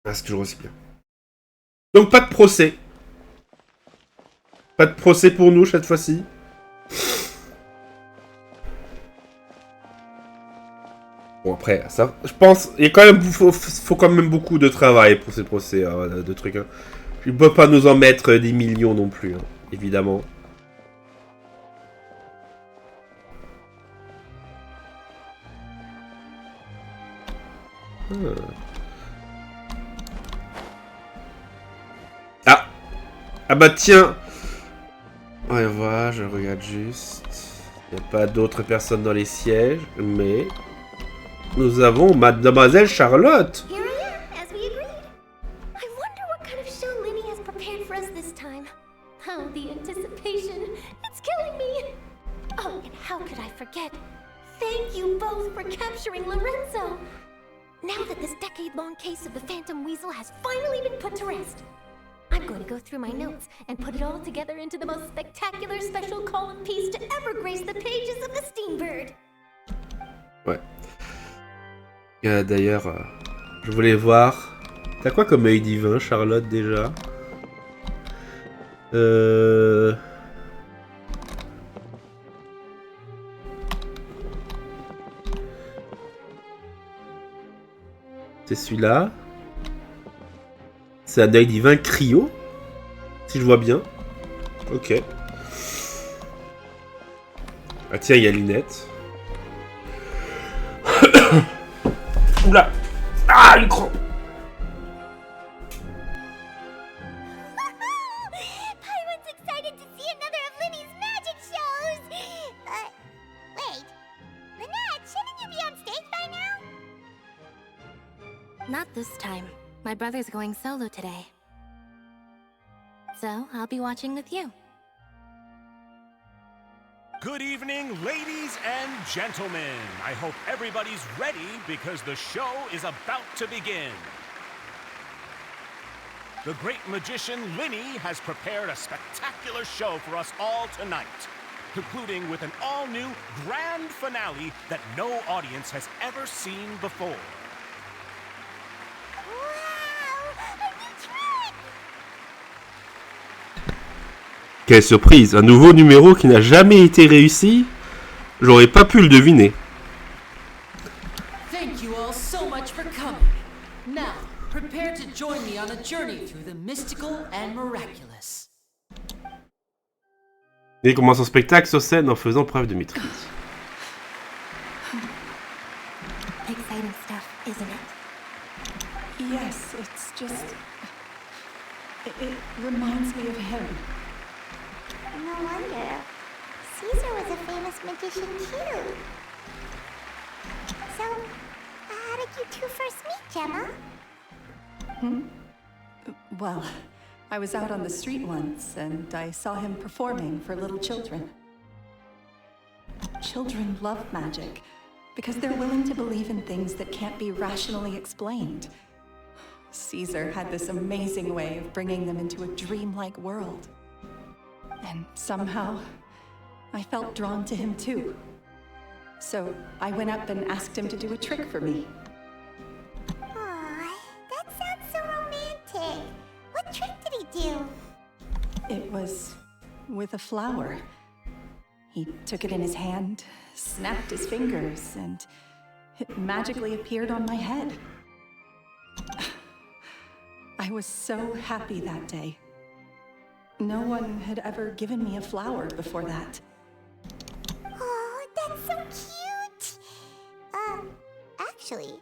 Ah, c'est toujours aussi bien. Donc pas de procès. Pas de procès pour nous cette fois-ci. Bon après, ça, je pense, il y a quand même, faut quand même beaucoup de travail pour ces procès, de trucs. Hein. Je ne peux pas nous en mettre des millions non plus, hein, évidemment. Ah. Ah bah tiens. Ouais, voilà, je regarde juste. Il n'y a pas d'autres personnes dans les sièges, mais nous avons Mademoiselle Charlotte. Here I am, as we agreed. I wonder what kind of show Lyney has prepared for us this time. Oh, the anticipation. It's killing me. Oh, and how could I forget? Thank you both for capturing Lorenzo. Now that this decade-long case of the Phantom Weasel has finally been put to rest, I'm going to go through my notes and put it all together into the most spectacular special column piece to ever grace the pages of the Steambird. Ouais. D'ailleurs, je voulais voir. T'as quoi comme œil divin, Charlotte, déjà? C'est celui-là. C'est un œil divin cryo. Si je vois bien. Ok. Ah tiens, il y a Lunette. Oula. Ah, le crampe. Pyron's excited to see another of Lyney's magic shows! Wait. Lynette, shouldn't you be on stage by now? Not this time. My brother's going solo today. So, I'll be watching with you. Good evening, ladies and gentlemen. I hope everybody's ready because the show is about to begin. The great magician Lyney has prepared a spectacular show for us all tonight, concluding with an all-new grand finale that no audience has ever seen before. Quelle surprise, un nouveau numéro qui n'a jamais été réussi. J'aurais pas pu le deviner. Thank you all so much for coming. Now, prepare to join me on a journey through the mystical and miraculous. Il commence son spectacle sur scène en faisant preuve de maîtrise. Exciting stuff, isn't it? Yes, it's just... It reminds me of him. No wonder. César was a famous magician too. So, how did you two first meet, Gemma? Well, I was out on the street once, and I saw him performing for little children. Children love magic, because they're willing to believe in things that can't be rationally explained. César had this amazing way of bringing them into a dreamlike world. And somehow, I felt drawn to him too. So I went up and asked him to do a trick for me. Aw, that sounds so romantic. What trick did he do? It was with a flower. He took it in his hand, snapped his fingers, and it magically appeared on my head. I was so happy that day. No one had ever given me a flower before that. Oh, that's so cute! Actually,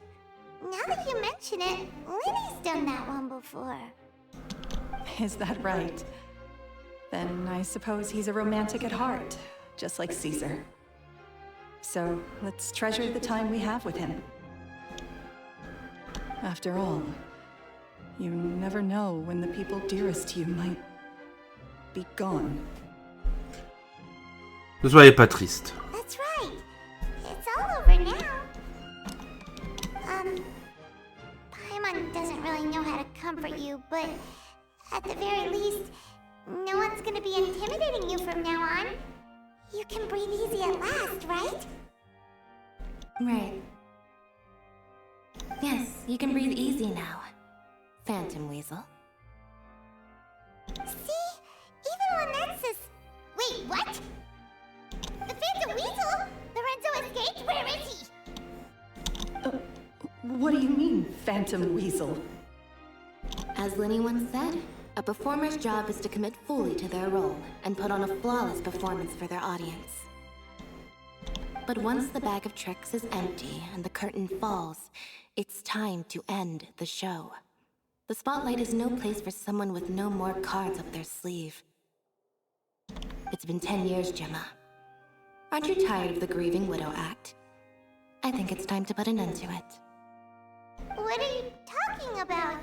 now that you mention it, Lyney's done that one before. Is that right? Then I suppose he's a romantic at heart, just like César. So let's treasure the time we have with him. After all, you never know when the people dearest to you might be gone. Ne soyez pas triste. That's right. It's all over now. Paimon doesn't really know how to comfort you, but at the very least, no one's gonna be intimidating you from now on. You can breathe easy at last, right? Right. Yes, you can breathe easy now. Phantom Weasel. See? Even Lynette says... Wait, what? The Phantom Weasel? Lorenzo escaped? Where is he? What do you mean, Phantom Weasel? As Lyney once said, a performer's job is to commit fully to their role and put on a flawless performance for their audience. But once the bag of tricks is empty and the curtain falls, it's time to end the show. The spotlight is no place for someone with no more cards up their sleeve. It's been 10 years, Gemma. Aren't you tired of the grieving widow act? I think it's time to put an end to it. What are you talking about?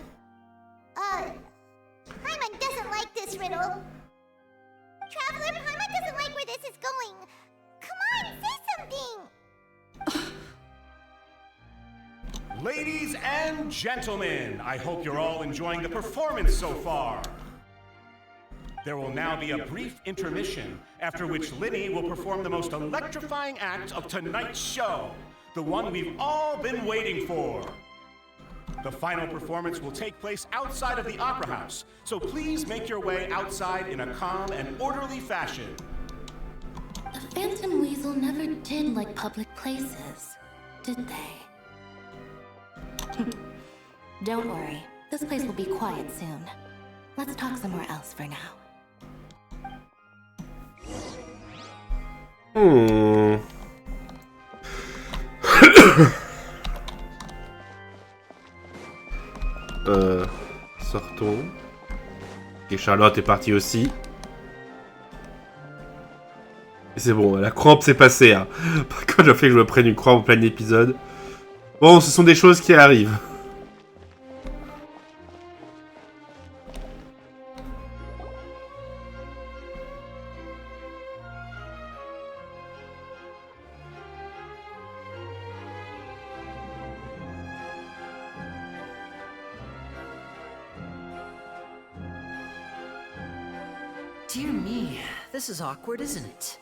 Paimon doesn't like this riddle. Traveler, Paimon doesn't like where this is going. Come on, say something! Ladies and gentlemen, I hope you're all enjoying the performance so far. There will now be a brief intermission, after which Lyney will perform the most electrifying act of tonight's show, the one we've all been waiting for. The final performance will take place outside of the Opera House, so please make your way outside in a calm and orderly fashion. The Phantom Weasel never did like public places, did they? Don't worry, this place will be quiet soon. Let's talk somewhere else for now. Sortons. Et Charlotte est partie aussi. Et c'est bon, la crampe s'est passée. Hein. Par contre, j'ai fait que je me prenne une crampe en plein épisode. Bon, ce sont des choses qui arrivent. Dear me, this is awkward, isn't it?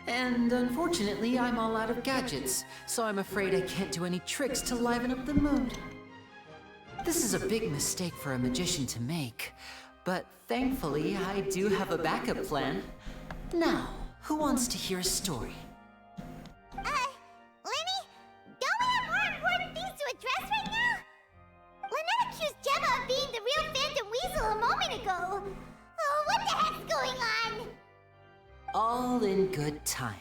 And unfortunately, I'm all out of gadgets, so I'm afraid I can't do any tricks to liven up the mood. This is a big mistake for a magician to make, but thankfully, I do have a backup plan. Now, who wants to hear a story? Lyney? Don't we have more important things to address right now? Lynette accused Gemma of being the real Phantom Weasel a moment ago. Oh, what the heck's going on? All in good time.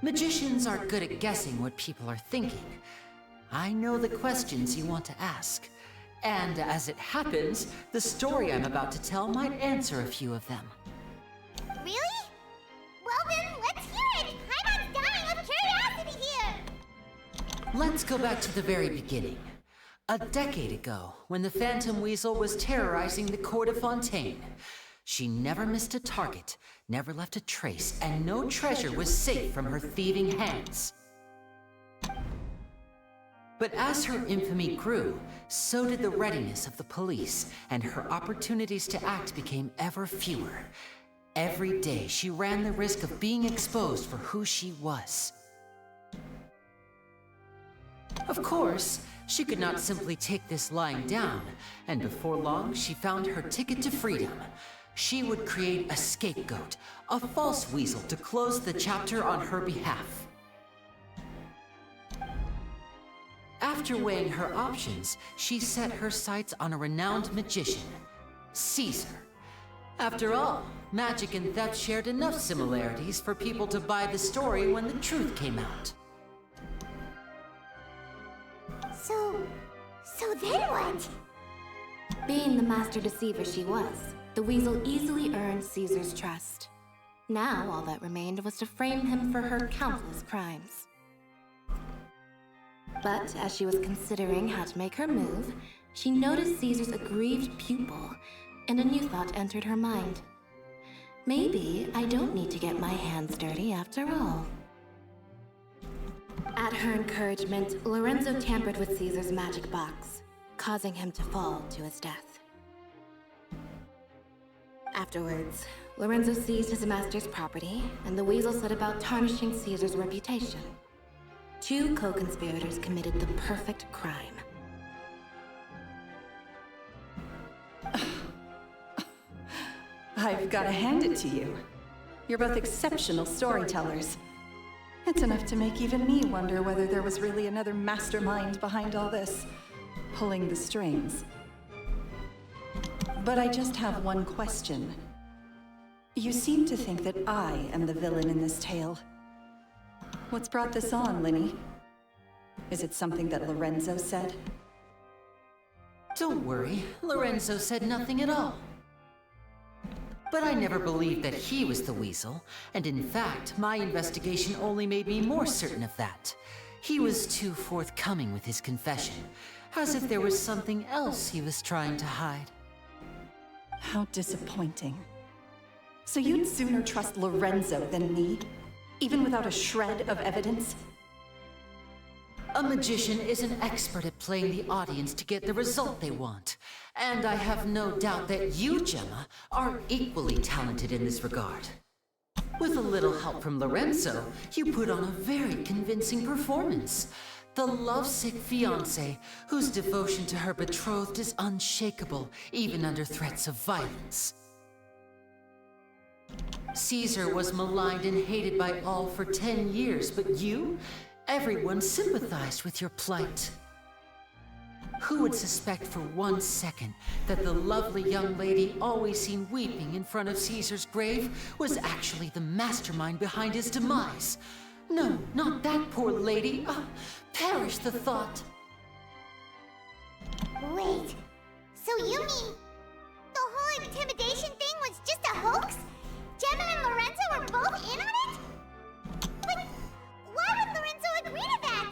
Magicians are good at guessing what people are thinking. I know the questions you want to ask. And as it happens, the story I'm about to tell might answer a few of them. Really? Well then, let's hear it! I'm dying of curiosity here! Let's go back to the very beginning. A decade ago, when the Phantom Weasel was terrorizing the court of Fontaine, she never missed a target, never left a trace, and no treasure was safe from her thieving hands. But as her infamy grew, so did the readiness of the police, and her opportunities to act became ever fewer. Every day, she ran the risk of being exposed for who she was. Of course, she could not simply take this lying down, and before long, she found her ticket to freedom. She would create a scapegoat, a false weasel to close the chapter on her behalf. After weighing her options, she set her sights on a renowned magician, César. After all, magic and theft shared enough similarities for people to buy the story when the truth came out. So then what? Being the master deceiver she was, the weasel easily earned Caesar's trust. Now all that remained was to frame him for her countless crimes. But as she was considering how to make her move, she noticed Caesar's aggrieved pupil, and a new thought entered her mind. Maybe I don't need to get my hands dirty after all. At her encouragement, Lorenzo tampered with Caesar's magic box, causing him to fall to his death. Afterwards, Lorenzo seized his master's property, and the weasel set about tarnishing Caesar's reputation. Two co-conspirators committed the perfect crime. I've got to hand it to you. You're both exceptional storytellers. It's enough to make even me wonder whether there was really another mastermind behind all this, pulling the strings. But I just have one question. You seem to think that I am the villain in this tale. What's brought this on, Lyney? Is it something that Lorenzo said? Don't worry, Lorenzo said nothing at all. But I never believed that he was the weasel, and in fact, my investigation only made me more certain of that. He was too forthcoming with his confession, as if there was something else he was trying to hide. How disappointing. So you'd sooner trust Lorenzo than me, even without a shred of evidence? A magician is an expert at playing the audience to get the result they want. And I have no doubt that you, Gemma, are equally talented in this regard. With a little help from Lorenzo, you put on a very convincing performance. The lovesick fiancé, whose devotion to her betrothed is unshakable, even under threats of violence. César was maligned and hated by all for 10 years, but you? Everyone sympathized with your plight. Who would suspect for 1 second that the lovely young lady always seen weeping in front of César's grave was actually the mastermind behind his demise? No, not that poor lady. Perish the thought. Wait, so you mean the whole intimidation thing was just a hoax? Gemma and Lorenzo were both in on it? But why would Lorenzo agree to that?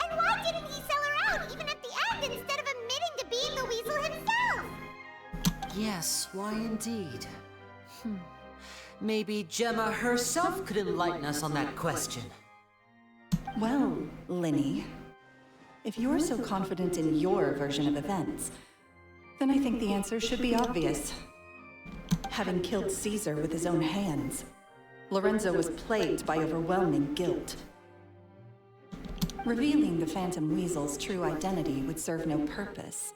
And why didn't he sell her out even at the end instead of admitting to being the weasel himself? Yes, why indeed? Maybe Gemma herself could enlighten us on that question. Well, Lyney, if you're so confident in your version of events, then I think the answer should be obvious. Having killed César with his own hands, Lorenzo was plagued by overwhelming guilt. Revealing the Phantom Weasel's true identity would serve no purpose.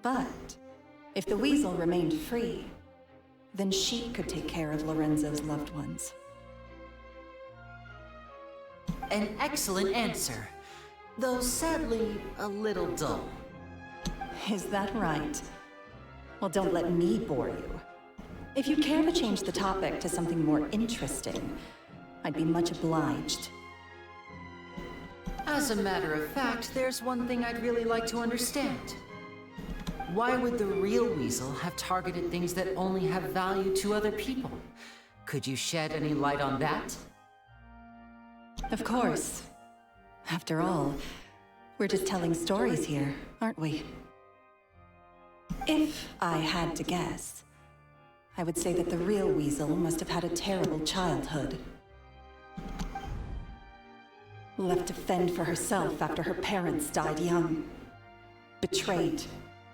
But if the weasel remained free, then she could take care of Lorenzo's loved ones. An excellent answer, though sadly a little dull. Is that right? Well, don't let me bore you. If you care to change the topic to something more interesting, I'd be much obliged. As a matter of fact, there's one thing I'd really like to understand. Why would the real weasel have targeted things that only have value to other people? Could you shed any light on that? Of course. After all, we're just telling stories here, aren't we? If I had to guess, I would say that the real weasel must have had a terrible childhood. Left to fend for herself after her parents died young. Betrayed,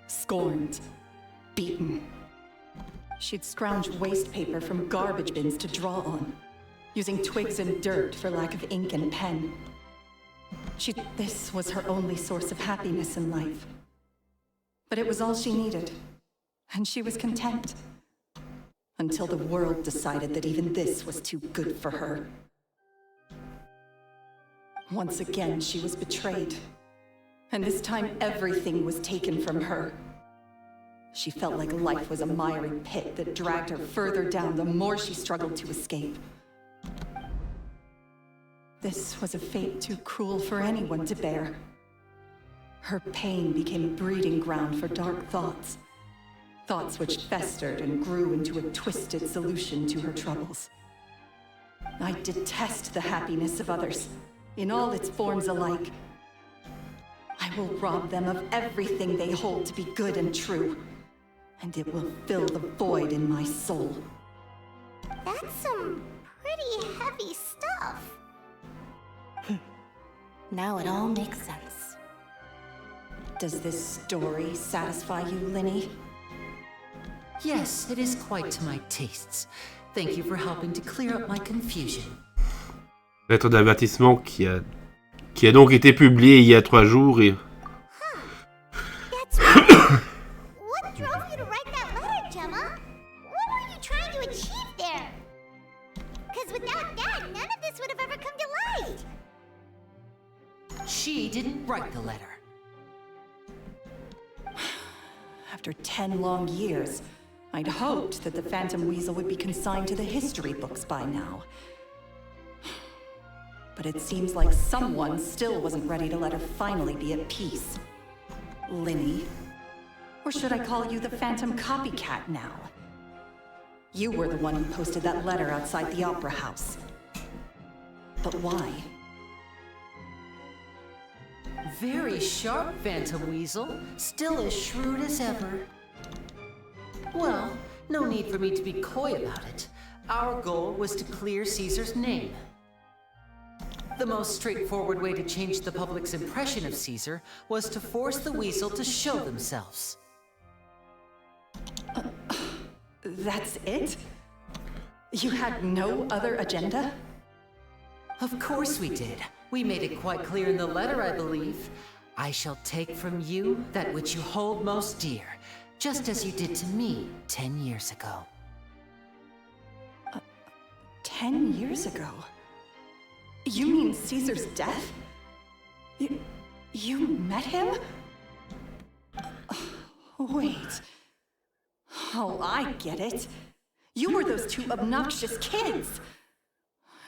scorned, beaten. She'd scrounge waste paper from garbage bins to draw on, using twigs and dirt for lack of ink and pen. This was her only source of happiness in life. But it was all she needed, and she was content. Until the world decided that even this was too good for her. Once again, she was betrayed. And this time, everything was taken from her. She felt like life was a miry pit that dragged her further down the more she struggled to escape. This was a fate too cruel for anyone to bear. Her pain became a breeding ground for dark thoughts. Thoughts which festered and grew into a twisted solution to her troubles. I detest the happiness of others, in all its forms alike. I will rob them of everything they hold to be good and true, and it will fill the void in my soul. That's some pretty heavy stuff. Now it all makes sense. Does this story satisfy you, Lyney? Yes, it is quite to my tastes. Thank you for helping to clear up my confusion. Lettre d'avertissement qui a donc été publiée il y a 3 jours et... That's right. What drove you to write that letter, Gemma? What were you trying didn't write the letter. After 10 long years, I'd hoped that the Phantom Weasel would be consigned to the history books by now. But it seems like someone still wasn't ready to let her finally be at peace. Lyney. Or should I call you the Phantom Copycat now? You were the one who posted that letter outside the Opera House. But why? Very sharp, Phantom Weasel. Still as shrewd as ever. Well, no need for me to be coy about it. Our goal was to clear Caesar's name. The most straightforward way to change the public's impression of Caesar was to force the Weasel to show themselves. That's it? You had no other agenda? Of course we did. We made it quite clear in the letter, I believe. I shall take from you that which you hold most dear, just as you did to me 10 years ago. 10 years ago? You mean Caesar's death? You met him? Wait. Oh, I get it. You were those two obnoxious kids.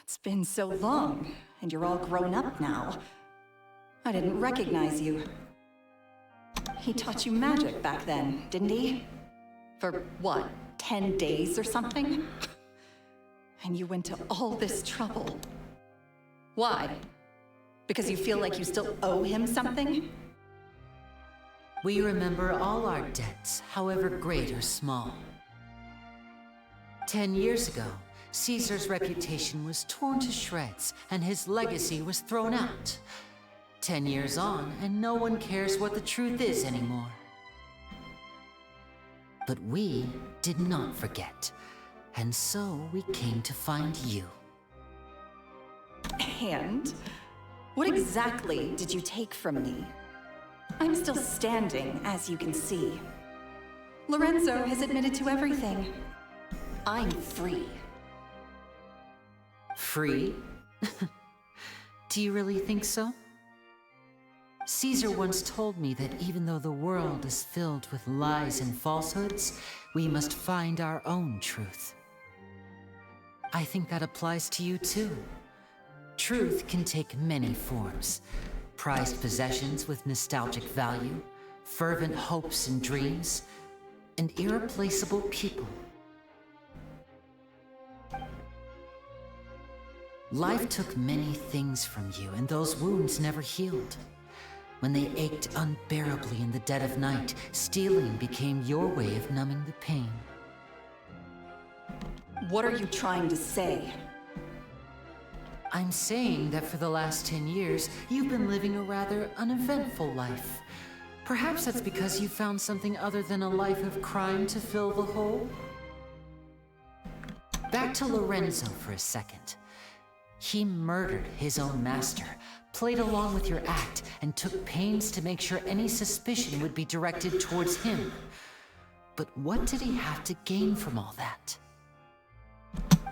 It's been so long, and you're all grown up now. I didn't recognize you. He taught you magic back then, didn't he? For what, 10 days or something? And you went to all this trouble. Why? Because you feel like you still owe him something? We remember all our debts, however great or small. 10 years ago, Caesar's reputation was torn to shreds, and his legacy was thrown out. 10 years on, and no one cares what the truth is anymore. But we did not forget, and so we came to find you. And? What exactly did you take from me? I'm still standing, as you can see. Lorenzo has admitted to everything. I'm free. Free? Do you really think so? Caesar once told me that even though the world is filled with lies and falsehoods, we must find our own truth. I think that applies to you too. Truth can take many forms. Prized possessions with nostalgic value, fervent hopes and dreams, and irreplaceable people. Life took many things from you, and those wounds never healed. When they ached unbearably in the dead of night, stealing became your way of numbing the pain. What are you trying to say? I'm saying that for the last 10 years, you've been living a rather uneventful life. Perhaps that's because you found something other than a life of crime to fill the hole? Back to Lorenzo for a second. He murdered his own master, played along with your act, and took pains to make sure any suspicion would be directed towards him. But what did he have to gain from all that?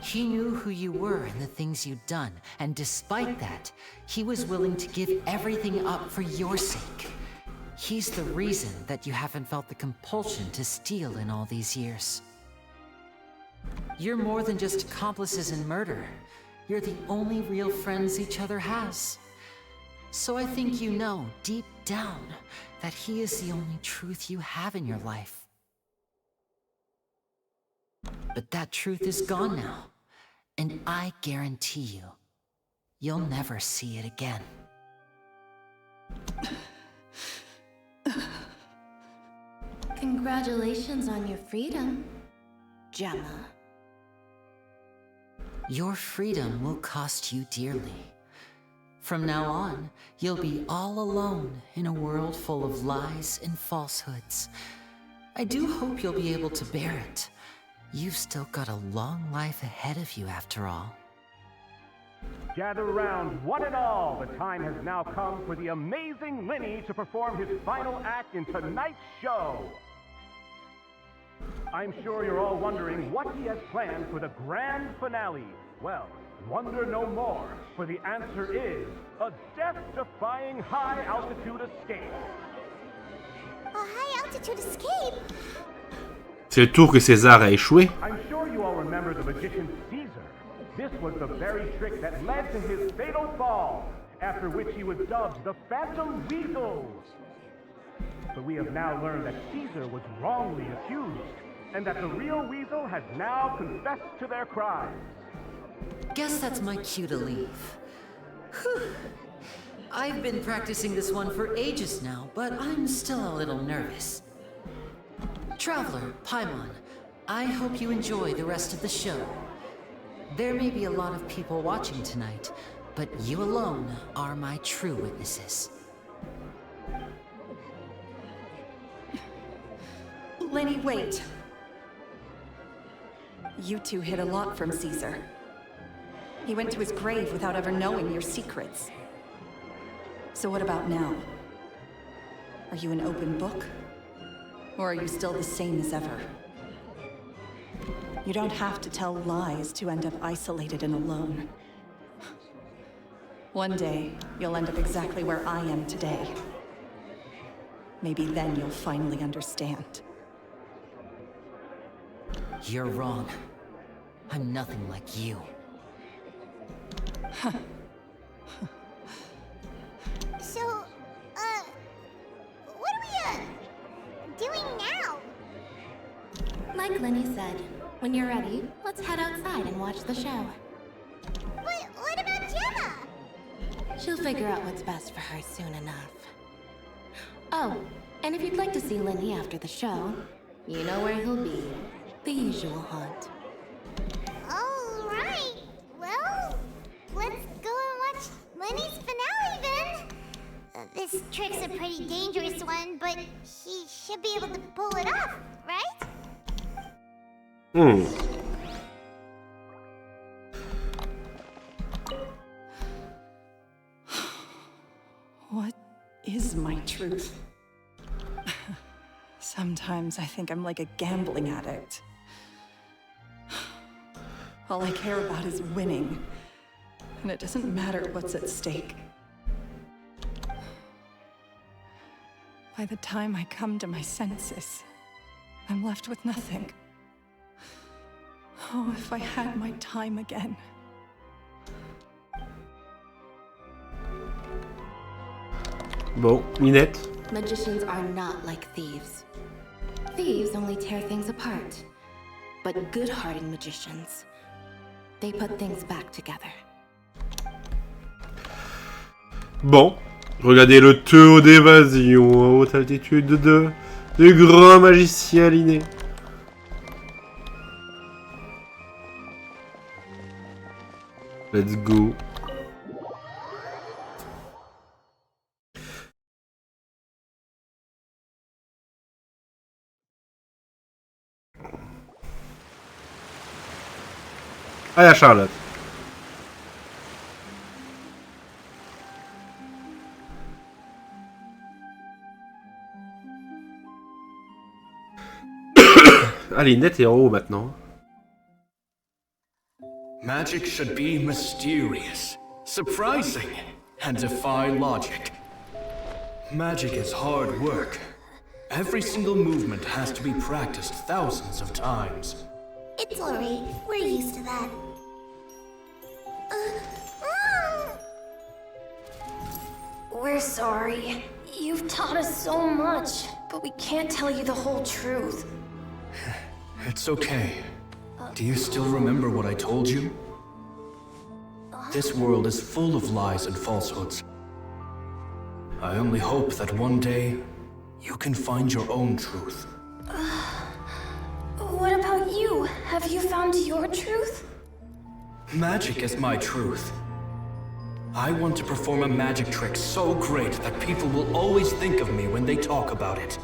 He knew who you were and the things you'd done, and despite that, he was willing to give everything up for your sake. He's the reason that you haven't felt the compulsion to steal in all these years. You're more than just accomplices in murder. You're the only real friends each other has. So I think you know, deep down, that he is the only truth you have in your life. But that truth is gone now, and I guarantee you, you'll never see it again. Congratulations on your freedom, Gemma. Your freedom will cost you dearly. From now on, you'll be all alone in a world full of lies and falsehoods. I do hope you'll be able to bear it. You've still got a long life ahead of you after all. Gather around, one and all. The time has now come for the amazing Lyney to perform his final act in tonight's show. I'm sure you're all wondering what he has planned for the grand finale. Well, Wonder no more, for the answer is a death-defying high-altitude escape. A high-altitude escape? C'est le tour que César a échoué. I'm sure you all remember the magician César. This was the very trick that led to his fatal fall, after which he was dubbed the Phantom Weasel. But we have now learned that César was wrongly accused, and that the real Weasel has now confessed to their crimes. Guess that's my cue to leave. Whew. I've been practicing this one for ages now, but I'm still a little nervous. Traveler, Paimon, I hope you enjoy the rest of the show. There may be a lot of people watching tonight, but you alone are my true witnesses. Lyney, wait. You two hid a lot from César. He went to his grave without ever knowing your secrets. So what about now? Are you an open book? Or are you still the same as ever? You don't have to tell lies to end up isolated and alone. One day, you'll end up exactly where I am today. Maybe then you'll finally understand. You're wrong. I'm nothing like you. So, what are we, doing now? Like Lyney said, when you're ready, let's head outside and watch the show. But what about Gemma? She'll figure out what's best for her soon enough. Oh, and if you'd like to see Lyney after the show, you know where he'll be. The usual haunt. All right. Well, let's go and watch Lenny's finale then. This trick's a pretty dangerous one, but he should be able to pull it off, right? What is my truth? Sometimes I think I'm like a gambling addict. All I care about is winning, and it doesn't matter what's at stake. By the time I come to my senses, I'm left with nothing. Oh, if I had my time again. Bon, Minette. Magicians are not like thieves. Thieves only tear things apart. But good-hearted magicians, they put things back together. Bon, regardez le tour d'évasion à haute altitude du grand magicien Lyney. Let's go. Ah, y'a Charlotte. Ah, Lynette est en haut maintenant. Magic should be mysterious, surprising, and defy logic. Magic is hard work. Every single movement has to be practiced thousands of times. It's alright. We're used to that. We're sorry. You've taught us so much, but we can't tell you the whole truth. It's okay. Do you still remember what I told you? This world is full of lies and falsehoods. I only hope that one day you can find your own truth. What about you? Have you found your truth? Magic is my truth. I want to perform a magic trick so great that people will always think of me when they talk about it.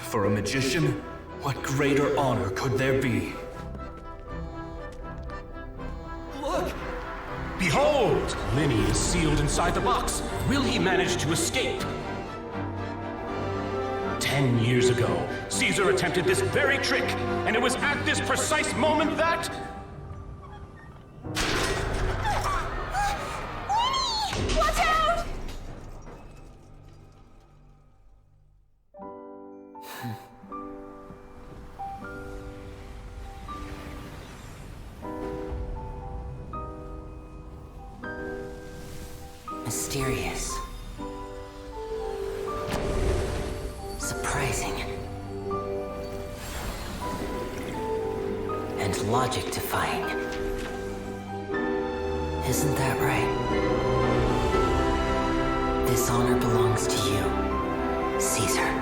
For a magician, what greater honor could there be? Look! Behold! Lyney is sealed inside the box. Will he manage to escape? 10 years ago, César attempted this very trick, and it was at this precise moment that... Mysterious. Surprising. And logic-defying. Isn't that right? This honor belongs to you, César.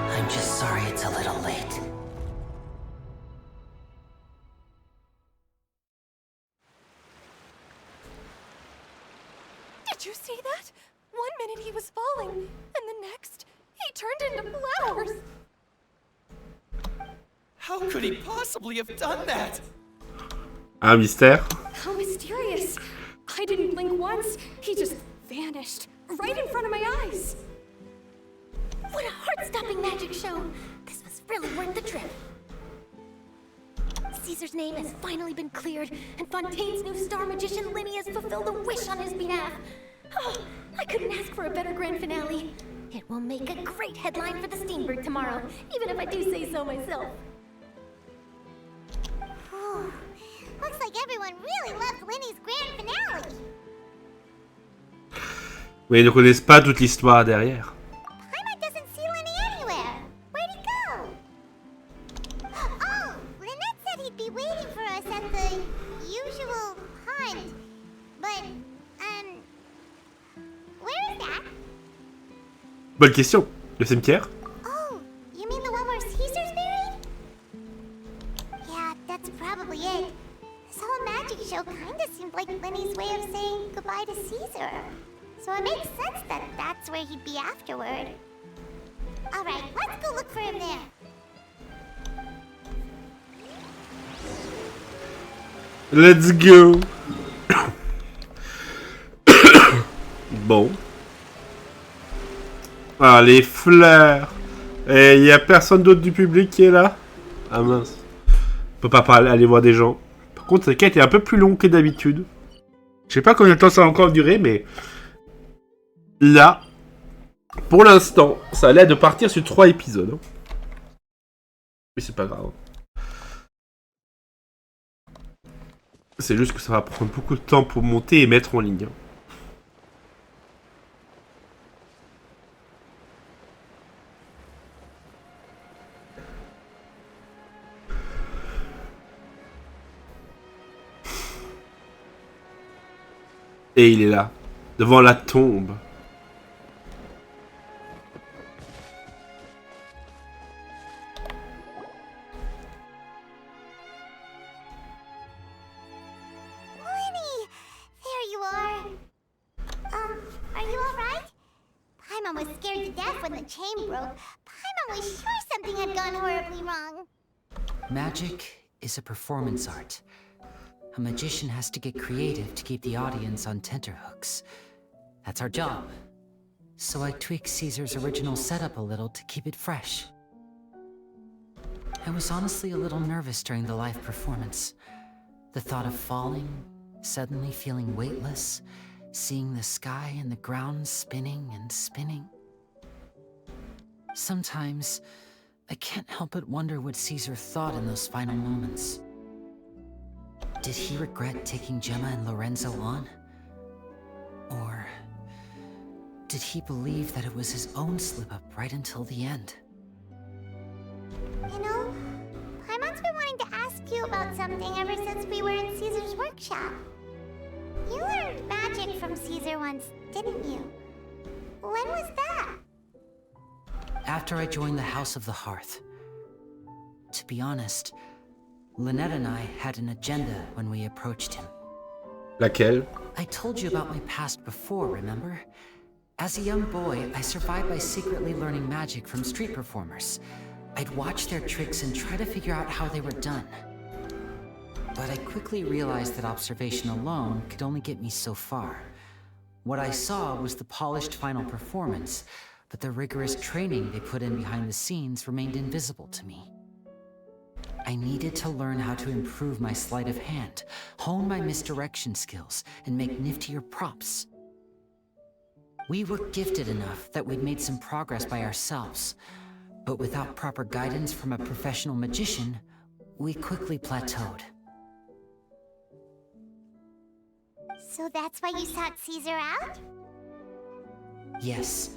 I'm just sorry it's a little late. Did you see that? 1 minute he was falling, and the next, he turned into flowers. How could he possibly have done that? Un mystère. How mysterious. I didn't blink once. He just vanished right in front of my eyes. What a heart-stopping magic show! This was really worth the trip. Caesar's name has finally been cleared, and Fontaine's new star magician Lyney has fulfilled a wish on his behalf. Oh, I couldn't ask for a better grand finale. It will make a great headline for the Steamberg tomorrow, even if I do say so myself. Whew. Looks like everyone really loved Lyney's grand finale. Mais ils ne connaissent pas toute l'histoire derrière. Paimon doesn't see Lyney anywhere. Where'd he go? Oh, Lynette said he'd be waiting for us at the usual hunt. But, where is that? Bonne question. Le cimetière? Oh, you mean the one where Caesar's buried? Yeah, that's probably it. This whole magic show kinda seemed like Lyney's way of saying goodbye to Cesar. So it makes sense that that's where he'd be afterward. Alright, let's go look for him there. Let's go. Bon. Ah, les fleurs. Et il y a personne d'autre du public qui est là? Ah mince. On peut pas aller voir des gens. Par contre, cette quête est un peu plus longue que d'habitude. Je sais pas combien de temps ça va encore durer, mais... Là, pour l'instant, ça a l'air de partir sur 3 épisodes. Mais c'est pas grave. C'est juste que ça va prendre beaucoup de temps pour monter et mettre en ligne. Et il est là, devant la tombe. Magic is a performance art. A magician has to get creative to keep the audience on tenterhooks. That's our job. So I tweaked Caesar's original setup a little to keep it fresh. I was honestly a little nervous during the live performance. The thought of falling, suddenly feeling weightless, seeing the sky and the ground spinning and spinning. Sometimes, I can't help but wonder what César thought in those final moments. Did he regret taking Gemma and Lorenzo on? Or did he believe that it was his own slip-up right until the end? You know, Paimon's been wanting to ask you about something ever since we were in Caesar's workshop. You learned magic from César once, didn't you? When was that? After I joined the House of the Hearth. To be honest, Lynette and I had an agenda when we approached him. Laquelle? I told you about my past before, remember? As a young boy, I survived by secretly learning magic from street performers. I'd watch their tricks and try to figure out how they were done. But I quickly realized that observation alone could only get me so far. What I saw was the polished final performance, but the rigorous training they put in behind the scenes remained invisible to me. I needed to learn how to improve my sleight of hand, hone my misdirection skills, and make niftier props. We were gifted enough that we'd made some progress by ourselves, but without proper guidance from a professional magician, we quickly plateaued. So that's why you sought César out? Yes.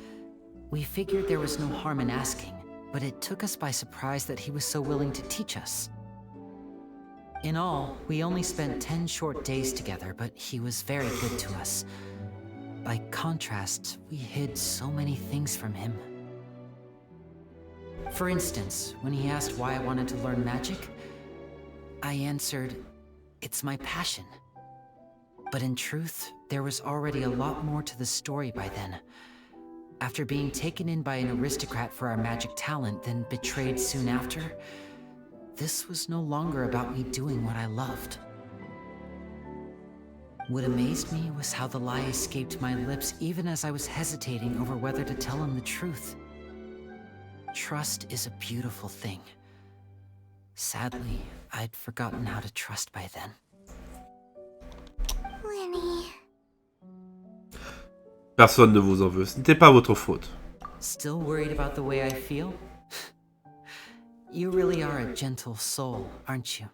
We figured there was no harm in asking, but it took us by surprise that he was so willing to teach us. In all, we only spent 10 short days together, but he was very good to us. By contrast, we hid so many things from him. For instance, when he asked why I wanted to learn magic, I answered, "It's my passion." But in truth, there was already a lot more to the story by then. After being taken in by an aristocrat for our magic talent, then betrayed soon after, this was no longer about me doing what I loved. What amazed me was how the lie escaped my lips even as I was hesitating over whether to tell him the truth. Trust is a beautiful thing. Sadly, I'd forgotten how to trust by then. Lyney. Personne ne vous en veut. Ce n'était pas votre faute. Still worried about the way I feel? You really are a gentle soul, aren't you?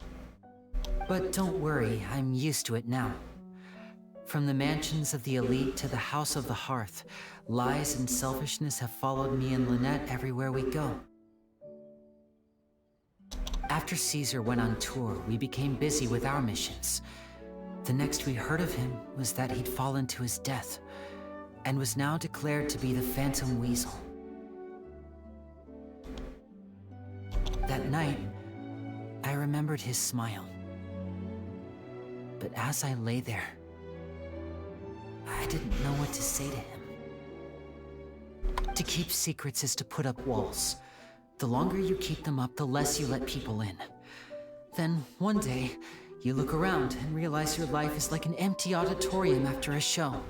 But don't worry, I'm used to it now. From the mansions of the elite to the house of the hearth, lies and selfishness have followed me and Lynette everywhere we go. After César went on tour, we became busy with our missions. The next we heard of him was that he'd fallen to his death, and was now declared to be the Phantom Weasel. That night, I remembered his smile. But as I lay there, I didn't know what to say to him. To keep secrets is to put up walls. The longer you keep them up, the less you let people in. Then, one day, you look around and realize your life is like an empty auditorium after a show,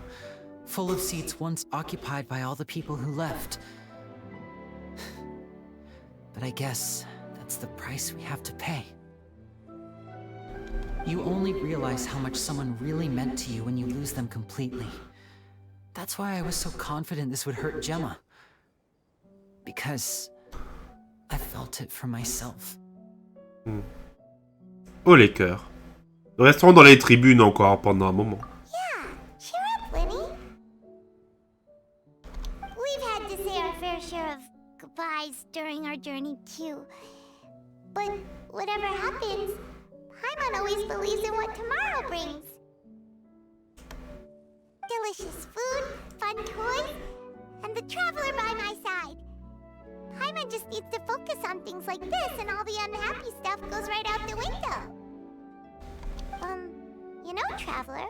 full of seats once occupied by all the people who left. But I guess that's the price we have to pay. You only realize how much someone really meant to you when you lose them completely. That's why I was so confident this would hurt Gemma. Because I felt it for myself. Oh les cœurs. Nous resterons dans les tribunes encore pendant un moment. Yeah, cheer up, Lyney. We've had to say our fair share of goodbyes during our journey too. But whatever happens, Paimon always believes in what tomorrow brings. Delicious food, fun toys, and the traveler by my side. Paimon just needs to focus on things like this, and all the unhappy stuff goes right out the window. You know, Traveler,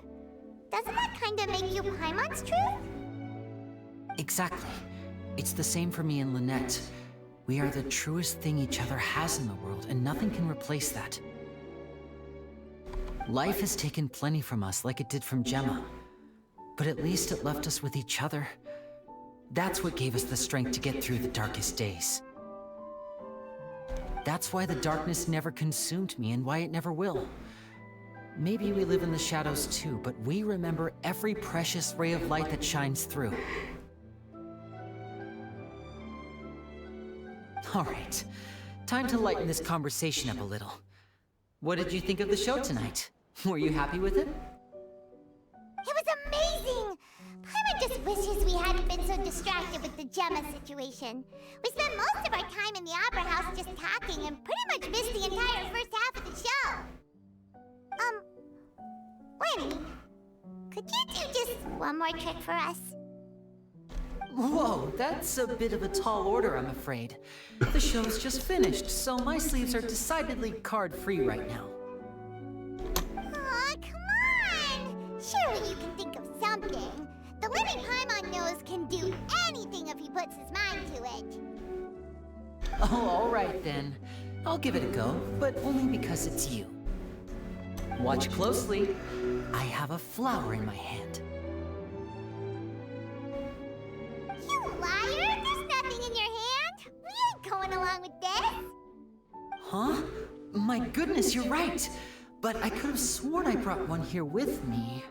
doesn't that kind of make you Paimon's truth? Exactly. It's the same for me and Lynette. We are the truest thing each other has in the world, and nothing can replace that. Life has taken plenty from us, like it did from Gemma. But at least it left us with each other. That's what gave us the strength to get through the darkest days. That's why the darkness never consumed me, and why it never will. Maybe we live in the shadows too, but we remember every precious ray of light that shines through. All right, time to lighten this conversation up a little. What did you think of the show tonight? Were you happy with it? It was amazing! Paimon just wishes we hadn't been so distracted with the Gemma situation. We spent most of our time in the Opera House just talking and pretty much missed the entire first half of the show. Lyney, could you do just one more trick for us? Whoa, that's a bit of a tall order, I'm afraid. The show's just finished, so my sleeves are decidedly card-free right now. Aw, come on! Surely you can think of something. The Lyney Paimon knows can do anything if he puts his mind to it. Oh, all right then. I'll give it a go, but only because it's you. Watch closely. I have a flower in my hand. You liar! There's nothing in your hand! We ain't going along with this! Huh? My goodness, you're right! But I could have sworn I brought one here with me.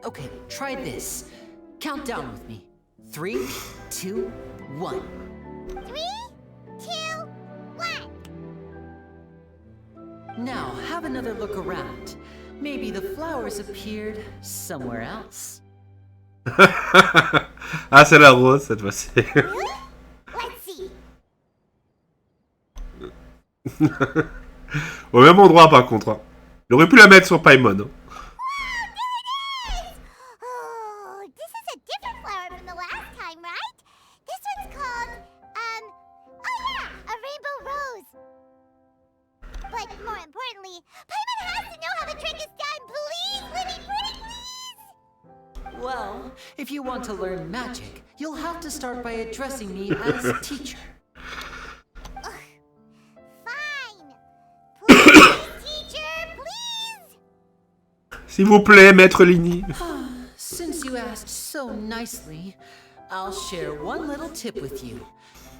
Okay, try this. count down with me. 3, 2, 1. 3, 2, 1. Now, have another look around. Maybe the flowers appeared somewhere else. Ah, c'est la rose cette fois-ci. Let's see. Au même endroit par contre. Hein. Il aurait pu la mettre sur Paimon. Hein. Oh, this is a different flower from the last time, right? This one's called, oh yeah, a rainbow rose. But more importantly, Paimon has to know how the trick is done. Please, Lyney, pretty please. Well, if you want to learn magic, you'll have to start by addressing me as teacher. Fine. Please, teacher, please. S'il vous plaît, maître Lyney. Since you asked so nicely, I'll share one little tip with you.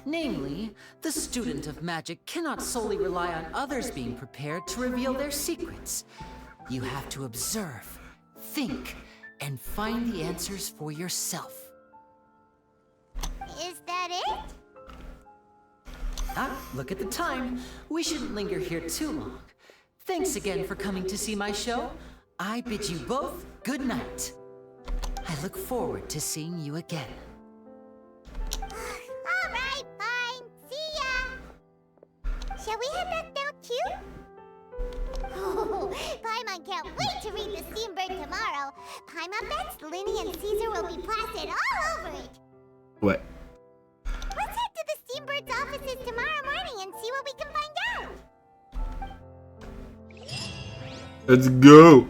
Namely, the student of magic cannot solely rely on others being prepared to reveal their secrets. You have to observe, think, and find the answers for yourself. Is that it? Ah, look at the time. We shouldn't linger here too long. Thanks again for coming to see my show. I bid you both good night. I look forward to seeing you again. All right, fine. See ya. Shall we head back now too? Oh, Paimon can't wait to read the Steambird tomorrow. Paimon bets Lyney and César will be plastered all over it. Ouais. Let's head to the Steambird's offices tomorrow morning and see what we can find out. Let's go.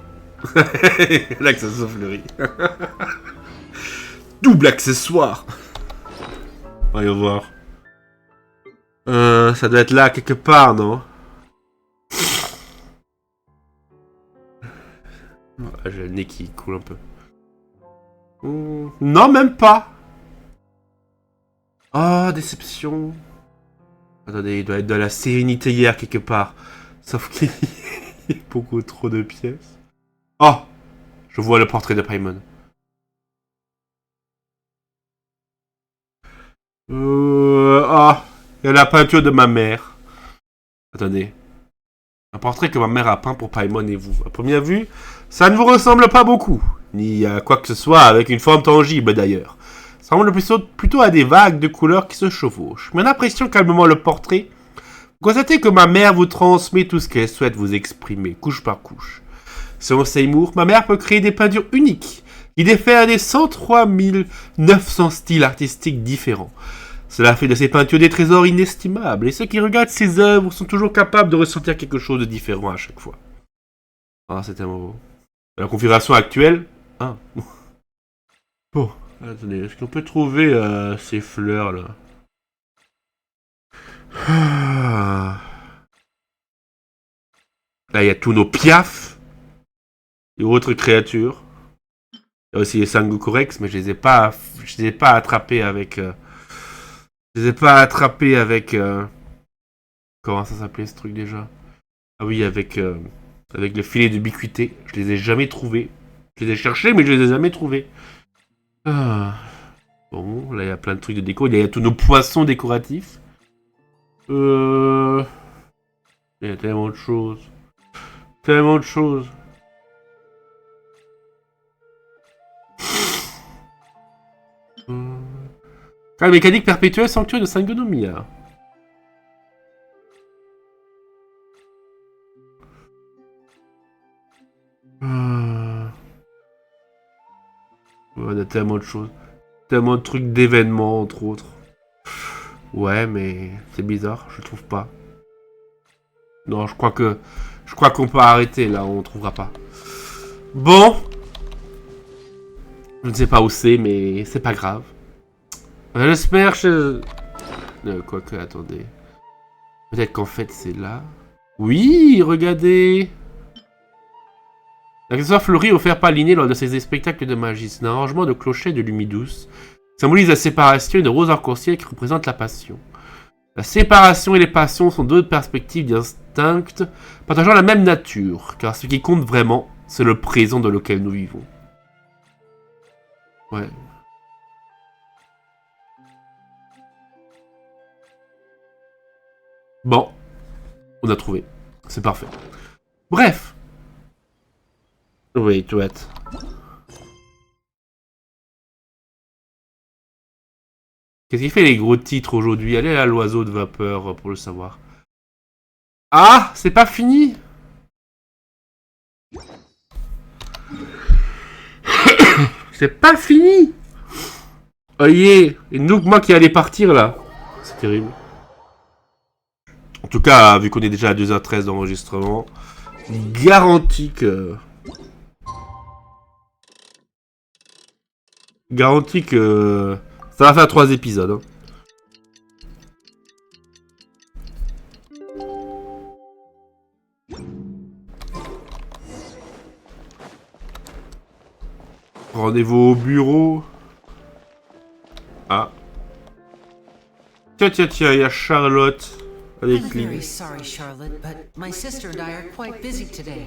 L'accessoire fleuri. Double accessoire. Voyons voir. Ça doit être là quelque part, non? Ah, j'ai le nez qui coule un peu. Non, même pas. Oh, déception. Attendez, il doit être de la sérénité hier quelque part. Sauf qu'il y a beaucoup trop de pièces. Oh, je vois le portrait de Paimon. Ah, il y a la peinture de ma mère. Attendez. Un portrait que ma mère a peint pour Paimon et vous. À première vue, ça ne vous ressemble pas beaucoup. Ni à quoi que ce soit avec une forme tangible d'ailleurs. Ça ressemble plutôt à des vagues de couleurs qui se chevauchent. Mais en appréciant calmement le portrait, vous constatez que ma mère vous transmet tout ce qu'elle souhaite vous exprimer, couche par couche. Selon Seymour, ma mère peut créer des peintures uniques, qui diffèrent des 103 900 styles artistiques différents. Cela fait de ces peintures des trésors inestimables, et ceux qui regardent ses œuvres sont toujours capables de ressentir quelque chose de différent à chaque fois. Ah, c'est tellement beau. La configuration actuelle... Ah. Bon, attendez, est-ce qu'on peut trouver ces fleurs, là? Là, il y a tous nos piafs et autres créatures. Il y a aussi les Sangoku Rex, mais je les ai pas attrapés avec... Je les ai pas attrapés avec... Comment ça s'appelait ce truc déjà? Ah oui, avec le filet d'ubiquité. Je les ai jamais trouvés. Je les ai cherchés, mais je les ai jamais trouvés. Ah. Bon, là il y a plein de trucs de déco. Il y a tous nos poissons décoratifs. Il y a tellement de choses. Tellement de choses. La mécanique perpétuelle sanctuaire de Sangonomiya. On a tellement de choses. Tellement de trucs d'événements, entre autres. Ouais, mais c'est bizarre, je trouve pas. Non, je crois qu'on peut arrêter, là, on trouvera pas. Bon. Je ne sais pas où c'est, mais c'est pas grave. J'espère que... Quoique, attendez. Peut-être qu'en fait, c'est là. Oui, regardez. L'accessoire fleuri offert par Lyney lors de ses spectacles de magie. C'est un arrangement de clochets de lumière douce. Symbolise la séparation et de rose arc-en-ciel qui représente la passion. La séparation et les passions sont deux perspectives d'instinct partageant la même nature, car ce qui compte vraiment, c'est le présent dans lequel nous vivons. Ouais. Bon. On a trouvé. C'est parfait. Bref. Wait, what? Qu'est-ce qu'il fait les gros titres aujourd'hui? Allez à l'oiseau de vapeur pour le savoir. Ah, c'est pas fini. C'est pas fini. Oh yeah. Et nous, moi qui allais partir là. C'est terrible. En tout cas, vu qu'on est déjà à 2h13 d'enregistrement, garantie que... ça va faire 3 épisodes. Hein. Rendez-vous au bureau. Ah. Tiens, il y a Charlotte. I'm very sorry, Charlotte, but my sister and I are quite busy today.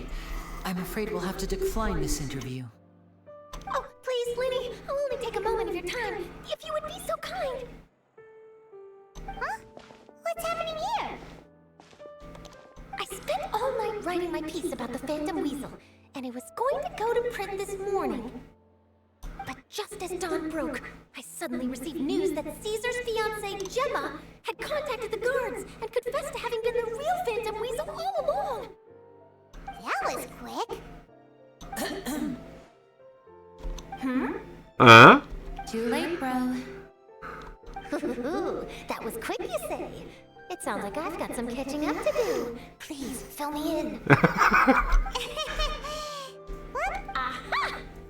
I'm afraid we'll have to decline this interview. Oh, please, Lyney, I'll only take a moment of your time, if you would be so kind. Huh? What's happening here? I spent all night writing my piece about the Phantom Weasel, and it was going to go to print this morning. But just as dawn broke, I suddenly received news that Caesar's fiancée, Gemma, had contacted the guards and confessed to having been the real Phantom Weasel all along. That was quick. Huh? Too late, bro. That was quick, you say? It sounds like I've got some catching up to do. Please, fill me in. Aha!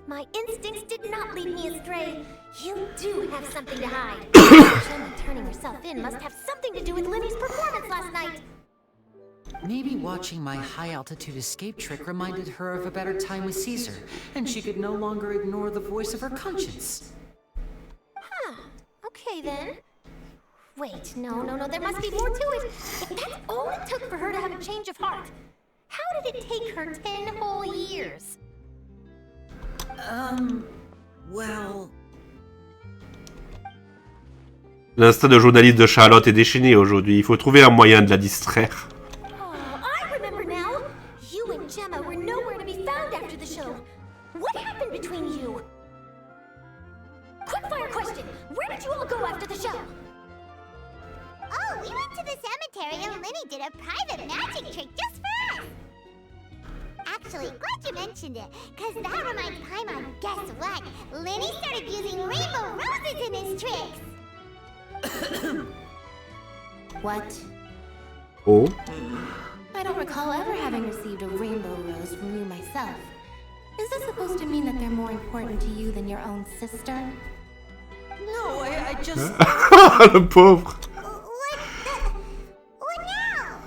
My instincts did not lead me astray. You do have something to hide. Gemma turning herself in must have something to do with Lyney's performance last night. Maybe watching my high-altitude escape trick reminded her of a better time with Caesar, and she could no longer ignore the voice of her conscience. Huh. Okay, then. Wait, no, there must be more to it. If that's all it took for her to have a change of heart, how did it take her 10 whole years? Well... L'instinct de journaliste de Charlotte est déchaîné aujourd'hui. Il faut trouver un moyen de la distraire. Oh, I remember now. You and Gemma were nowhere to be found after the show. What happened between you? Quickfire question. Where did you all go after the show? Oh, we went to the cemetery and Lyney did a private magic trick just for us. Actually, glad you mentioned it, because that reminds Paimon, guess what? Lyney started using rainbow roses in his tricks! What? Oh? I don't recall ever having received a rainbow rose from you myself. Is this supposed to mean that they're more important to you than your own sister? No, I just... Le pauvre. What now?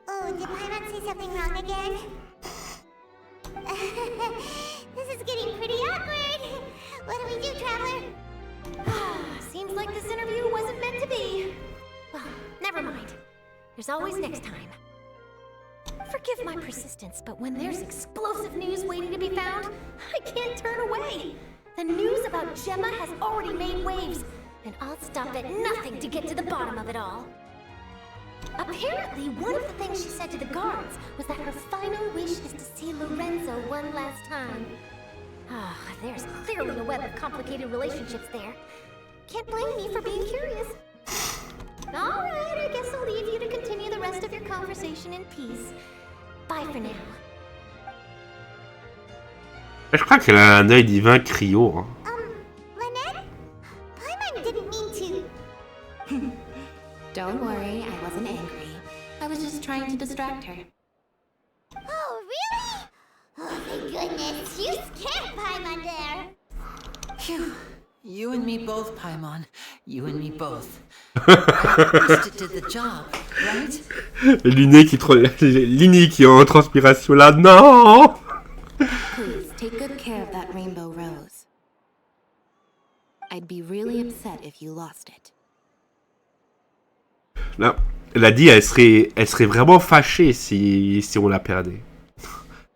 Oh, did Paimon say something wrong again? This is getting pretty awkward. What do we do, Traveler? Seems like this interview wasn't meant to be. Well, never mind. There's always next time. Forgive my persistence, but when there's explosive news waiting to be found, I can't turn away. The news about Gemma has already made waves, and I'll stop at nothing to get to the bottom of it all. Apparently, one of the things she said to the guards was that her final wish is to see Lorenzo one last time. There's clearly a web of complicated relationships there. Can't blame me for being curious. Alright, I guess I'll leave you to continue the rest of your conversation in peace. Bye for now. Je crois qu'elle a un œil divin cryo. Hein. Lynette? Paimon didn't mean to... Don't worry, I wasn't angry. I was just trying to distract her. Oh, really? Oh, thank goodness. You scared Paimon there. Phew. You and me both, Paimon. You and me both. At least it did the job, right? Lyney qui est en transpiration là. Non! Please, take good care of that rainbow rose. I'd be really upset if you lost it. Là, elle a dit elle serait vraiment fâchée si on la perdait.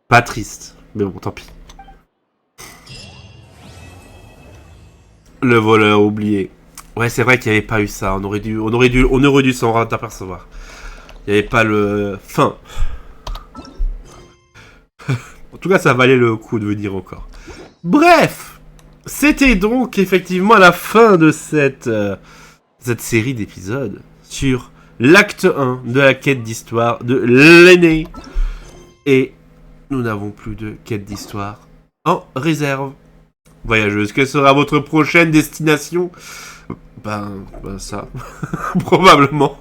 Pas triste, mais bon, tant pis. Le voleur oublié. Ouais, c'est vrai qu'il n'y avait pas eu ça. On aurait dû s'en apercevoir. Il n'y avait pas le... Fin. En tout cas, ça valait le coup de venir encore. Bref, c'était donc effectivement la fin de cette série d'épisodes sur l'acte 1 de la quête d'histoire de Lyney. Et nous n'avons plus de quête d'histoire en réserve. Voyageuse, quelle sera votre prochaine destination? Ben ça, probablement.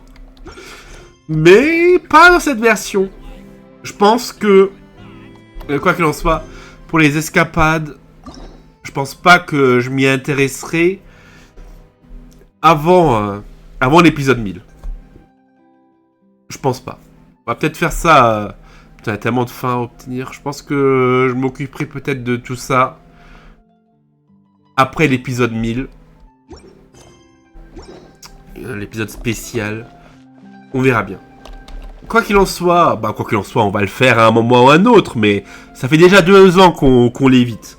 Mais pas dans cette version. Je pense que, quoi qu'il en soit, pour les escapades, je pense pas que je m'y intéresserai avant l'épisode 1000. Je pense pas. On va peut-être faire ça. Putain, il y a tellement de fins à obtenir. Je pense que je m'occuperai peut-être de tout ça après l'épisode 1000. L'épisode spécial. On verra bien. Quoi qu'il en soit, on va le faire à un moment ou à un autre, mais ça fait déjà 2 ans qu'on l'évite.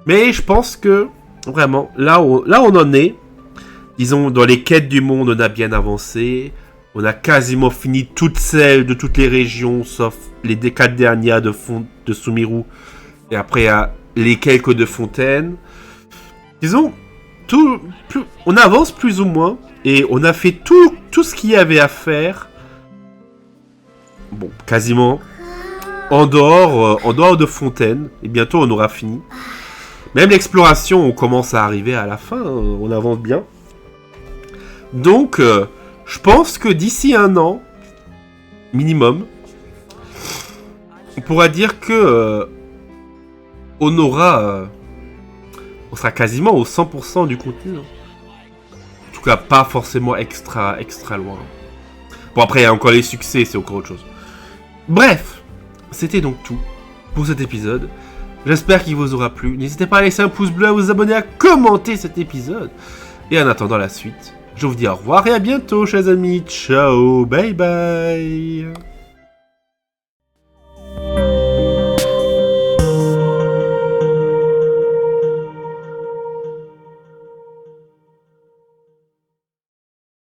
Mais je pense que, vraiment, là où on en est, disons, dans les quêtes du monde, on a bien avancé. On a quasiment fini toutes celles de toutes les régions, sauf les 4 dernières de Sumiru. Et après, il y a les quelques de Fontaine. Disons, on avance plus ou moins. Et on a fait tout ce qu'il y avait à faire. Bon, quasiment. En dehors de Fontaine. Et bientôt, on aura fini. Même l'exploration, on commence à arriver à la fin. On avance bien. Donc, je pense que d'ici 1 an, minimum, on pourra dire que on sera quasiment au 100% du contenu. En tout cas, pas forcément extra loin. Bon, après, il y a encore les succès, c'est encore autre chose. Bref, c'était donc tout pour cet épisode. J'espère qu'il vous aura plu. N'hésitez pas à laisser un pouce bleu, à vous abonner, à commenter cet épisode. Et en attendant la suite, je vous dis au revoir et à bientôt, chers amis. Ciao, bye bye.